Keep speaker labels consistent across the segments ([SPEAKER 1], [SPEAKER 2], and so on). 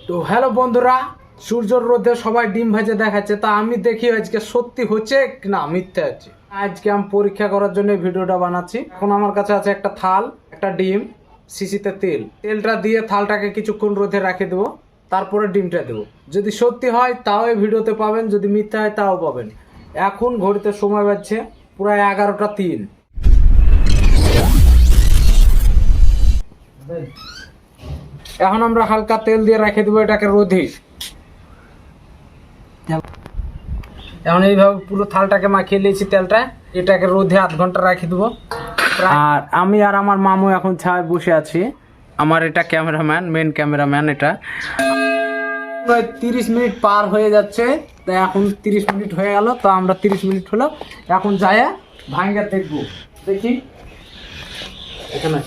[SPEAKER 1] তো হ্যালো বন্ধুরা, সূর্যের রোদে সবাই ডিম ভেজে দেখাচ্ছে, তা আমি দেখি আজকে সত্যি হচ্ছে না মিথ্যে আছে। আজকে আমি পরীক্ষা করার জন্য এই ভিডিওটা বানাচ্ছি। এখন আমার কাছে আছে একটা থাল, একটা ডিম, শিশিতে তেলটা দিয়ে থালটাকে কিছুক্ষণ রোদে রেখে দেবো, তারপরে ডিমটা দেবো। যদি সত্যি হয় তাও এই ভিডিওতে পাবেন, যদি মিথ্যে হয় তাও পাবেন। এখন ঘড়িতে সময় বাজছে পুরো 11:03। এখন আমরা হালকা তেল দিয়ে রেখে দেবো এটাকে রোদে। এখন এইভাবে পুরো থালটাকে মাখিয়ে নিয়েছি তেলটা, এটাকে রোদে আধ ঘন্টা রেখে দেবো। আর আমি আর আমার মামু এখন ছায় বসে আছি। আমার এটা ক্যামেরাম্যান, মেন ক্যামেরাম্যান এটা। প্রায় 30 মিনিট পার হয়ে যাচ্ছে, তাই এখন 30 মিনিট হয়ে গেল। তো আমরা 30 মিনিট হলো, এখন যাই ভাঙ্গা দেখবো। দেখি এখানে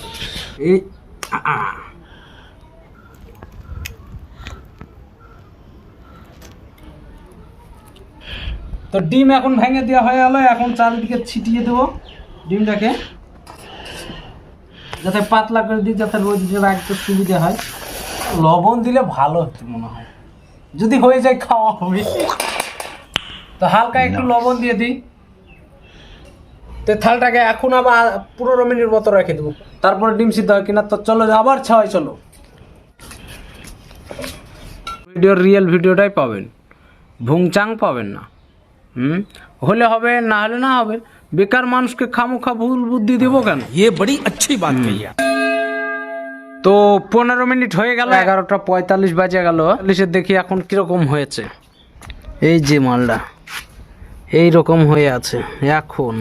[SPEAKER 1] এই তো ডিম এখন ভেঙে দেওয়া হয়ে গেল। এখন চারিদিকে ছিটিয়ে দেবো ডিমটাকে, যাতে পাতলা করে দিই, যাতে রোদে রাখতে সুবিধা হয়। লবণ দিলে ভালো হতো মনে হয়, যদি হয়ে যায় খাওয়া হবে। তো হালকা একটু লবণ দিয়ে দিই। তো থালটাকে এখন আবার 15 মিনিট মতো রেখে দেবো, তারপরে ডিম সিদ্ধ হয় কিনা। তো চলো আবার ছাওয়াই, চলো। ভিডিওর রিয়েল ভিডিওটাই পাবেন, ভুংচাং পাবেন না। হলে হবে, না হলে না হবে। বেকার মানুষকে খামোখা ভুল বুদ্ধি দেবো কেন?
[SPEAKER 2] ये बड़ी अच्छी बात कही है।
[SPEAKER 1] তো 15 মিনিট হয়ে গেল, 11:45 বাজে গেল। দেখি এখন কিরকম হয়েছে। এই যে মালটা এই রকম হয়ে আছে। এখন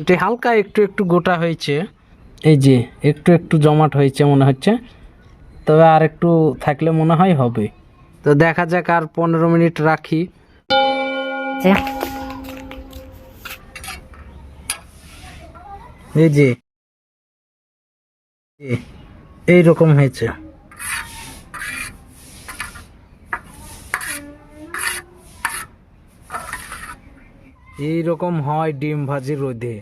[SPEAKER 1] এটা হালকা একটু একটু গোটা হয়েছে, এই যে একটু একটু জমাট হয়েছে মনে হচ্ছে। তবে আর একটু থাকলে মনে হয় হবে। তো দেখা যাক, আর 15 মিনিট রাখি। এই যে এই রকম হয়েছে। এই রকম হয় ডিম ভাজি রোদে,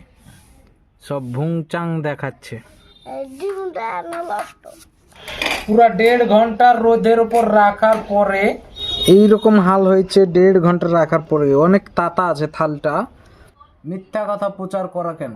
[SPEAKER 1] সব ভুংচাং দেখাচ্ছে। পুরা 1.5 ঘন্টা রোদের উপর রাখার পরে এই রকম হাল হয়েছে। 1.5 ঘন্টা রাখার পরে অনেক তাতা আছে থালটা। মিথ্যা কথা প্রচার করা কেন?